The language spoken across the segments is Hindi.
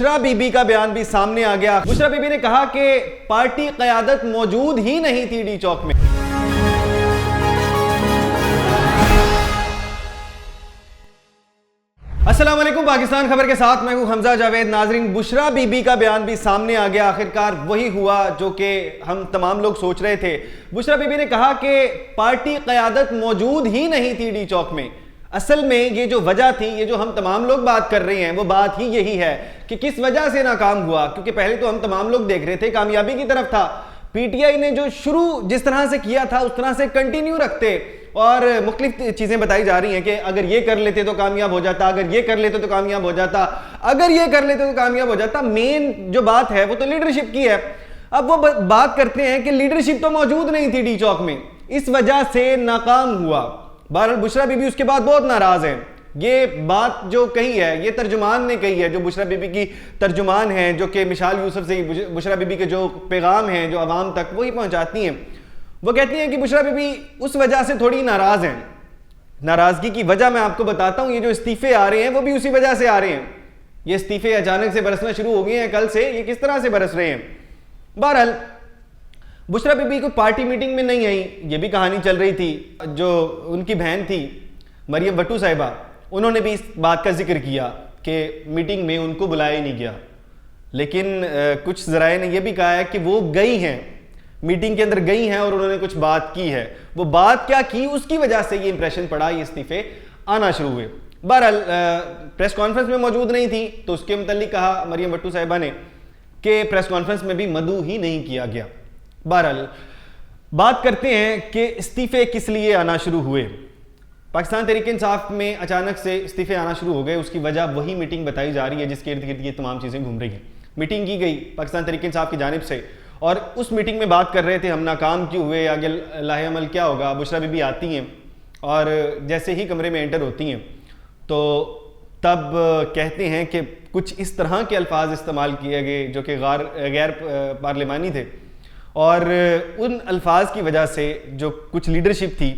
बुशरा बीबी का बयान भी सामने आ गया। बुशरा बीबी ने कहा कि पार्टी क़यादत मौजूद ही नहीं थी डी चौक में। अस्सलाम वालेकुम, पाकिस्तान खबर के साथ मैं हूं हमजा जावेद। नाजरीन, बुशरा बीबी का बयान भी सामने आ गया। आखिरकार वही हुआ जो कि हम तमाम लोग सोच रहे थे। बुशरा बीबी ने कहा कि पार्टी क़यादत मौजूद ही नहीं थी डी चौक में। असल में ये जो वजह थी, ये जो हम तमाम लोग बात कर रहे हैं, वो बात ही यही है कि किस वजह से नाकाम हुआ। क्योंकि पहले तो हम तमाम लोग देख रहे थे कामयाबी की तरफ था। पीटीआई ने जो शुरू जिस तरह से किया था उस तरह से कंटिन्यू रखते और मुख्तलिफ चीजें बताई जा रही हैं कि अगर ये कर लेते तो कामयाब हो जाता, अगर ये कर लेते तो कामयाब हो जाता, अगर ये कर लेते तो कामयाब हो जाता। मेन जो बात है वो तो लीडरशिप की है। अब वो बात करते हैं कि लीडरशिप तो मौजूद नहीं थी डी चौक में, इस वजह से नाकाम हुआ। बहरहाल बुशरा बीबी उसके बाद बहुत नाराज है। ये बात जो कही है ये तर्जुमान ने कही है, जो बुशरा बीबी की तर्जुमान है, जो कि मिशाल यूसुफ से बुशरा बीबी के जो पैगाम हैं जो आवाम तक वही पहुंचाती हैं। वो कहती हैं कि बुशरा बीबी उस वजह से थोड़ी नाराज हैं। नाराजगी की वजह मैं आपको बताता हूं। ये जो इस्तीफे आ रहे हैं वो भी उसी वजह से आ रहे हैं। ये इस्तीफे अचानक से बरसना शुरू हो गए हैं कल से। ये किस तरह से बरस रहे हैं? बहरहाल बुशरा बीबी को पार्टी मीटिंग में नहीं आई, ये भी कहानी चल रही थी। जो उनकी बहन थी मरियम भट्टू साहिबा, उन्होंने भी इस बात का जिक्र किया कि मीटिंग में उनको बुलाया ही नहीं गया। लेकिन कुछ ज़राए ने यह भी कहा है कि वो गई हैं, मीटिंग के अंदर गई हैं और उन्होंने कुछ बात की है। वो बात क्या की उसकी वजह से ये इंप्रेशन पड़ा, ये इस्तीफे आना शुरू हुए। बहरहाल प्रेस कॉन्फ्रेंस में मौजूद नहीं थी तो उसके मुतल्लिक कहा मरियम भट्टू साहिबा ने कि प्रेस कॉन्फ्रेंस में भी मदऊ ही नहीं किया गया। बहरहाल बात करते हैं कि इस्तीफे किस लिए आना शुरू हुए। पाकिस्तान तहरीक इंसाफ में अचानक से इस्तीफे आना शुरू हो गए। उसकी वजह वही मीटिंग बताई जा रही है जिसके इर्द गिर्द ये तमाम चीज़ें घूम रही हैं। मीटिंग की गई पाकिस्तान तहरीक इंसाफ की जानिब से और उस मीटिंग में बात कर रहे थे हम नाकाम क्यों हुए, आगे लाहे अमल क्या होगा। बुशरा बीबी आती हैं और जैसे ही कमरे में एंटर होती हैं तो तब कहते हैं कि कुछ इस तरह के अल्फाज इस्तेमाल किए गए जो कि गैर पार्लिमानी थे और उन अल्फाज की वजह से जो कुछ लीडरशिप थी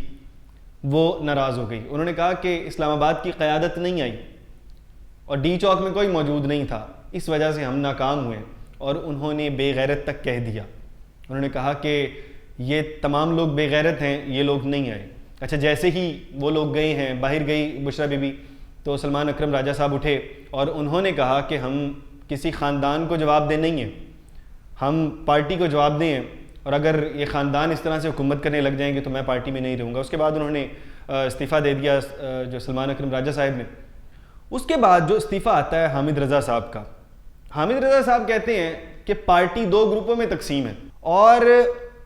वो नाराज़ हो गई। उन्होंने कहा कि इस्लामाबाद की क़यादत नहीं आई और डी चौक में कोई मौजूद नहीं था, इस वजह से हम नाकाम हुए। और उन्होंने बेगैरत तक कह दिया। उन्होंने कहा कि ये तमाम लोग बेगैरत हैं, ये लोग नहीं आए। अच्छा, जैसे ही वो लोग गए हैं, बाहर गई बुशरा बीबी, तो सलमान अकरम राजा साहब उठे और उन्होंने कहा कि हम किसी ख़ानदान को जवाब दे नहीं हैं, हम पार्टी को जवाब दें और अगर ये ख़ानदान इस तरह से हुकूमत करने लग जाएंगे तो मैं पार्टी में नहीं रहूँगा। उसके बाद उन्होंने इस्तीफ़ा दे दिया जो सलमान अकरम राजा साहब ने। उसके बाद जो इस्तीफ़ा आता है हामिद रज़ा साहब का, हामिद रज़ा साहब कहते हैं कि पार्टी दो ग्रुपों में तकसीम है और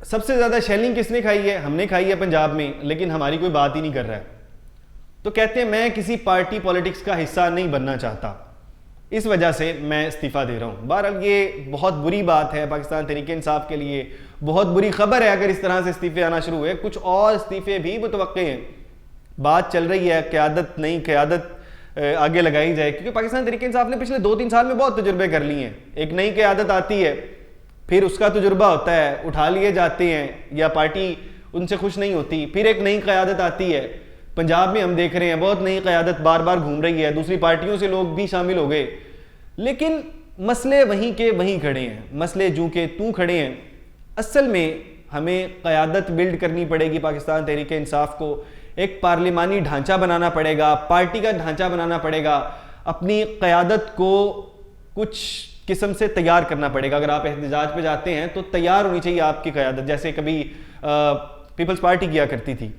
सबसे ज़्यादा शेलिंग किसने खाई है? हमने खाई है पंजाब में, लेकिन हमारी कोई बात ही नहीं कर रहा है। तो कहते हैं मैं किसी पार्टी पॉलिटिक्स का हिस्सा नहीं बनना चाहता, इस वजह से मैं इस्तीफ़ा दे रहा हूँ। बहरहाल ये बहुत बुरी बात है पाकिस्तान तहरीक इंसाफ के लिए, बहुत बुरी खबर है अगर इस तरह से इस्तीफ़े आना शुरू हुए। कुछ और इस्तीफ़े भी मुतवक्के हैं। बात चल रही है क़यादत नहीं क़यादत आगे लगाई जाए, क्योंकि पाकिस्तान तहरीक इंसाफ ने पिछले 2-3 साल में बहुत तजुर्बे कर लिए हैं। एक नई क़यादत आती है, फिर उसका तजुर्बा होता है, उठा लिए जाते हैं या पार्टी उनसे खुश नहीं होती, फिर एक नई क़यादत आती है। पंजाब में हम देख रहे हैं बहुत नई क़यादत बार बार घूम रही है, दूसरी पार्टियों से लोग भी शामिल हो गए, लेकिन मसले वहीं के वहीं खड़े हैं, मसले जूं के तू खड़े हैं। असल में हमें क़यादत बिल्ड करनी पड़ेगी। पाकिस्तान तहरीक इंसाफ को एक पार्लिमानी ढांचा बनाना पड़ेगा, पार्टी का ढांचा बनाना पड़ेगा, अपनी क़यादत को कुछ किस्म से तैयार करना पड़ेगा। अगर आप एहतजाज पे जाते हैं तो तैयार होनी चाहिए आपकी क़यादत, जैसे कभी पीपल्स पार्टी किया करती थी।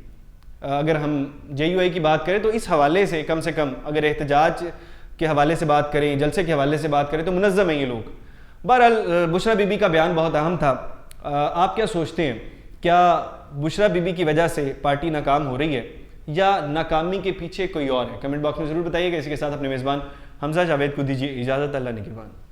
अगर हम JUI की बात करें तो इस हवाले से कम अगर एहतजाज के हवाले से बात करें, जलसे के हवाले से बात करें तो मुनज़्ज़म हैं ये लोग। बहरहाल बुशरा बीबी का बयान बहुत अहम था। आप क्या सोचते हैं, क्या बुशरा बीबी की वजह से पार्टी नाकाम हो रही है या नाकामी के पीछे कोई और है? कमेंट बॉक्स में ज़रूर बताइएगा। इसी के साथ अपने मेज़बान हमजा जावेद को दीजिए इजाज़त। अल्लाह निगहबान।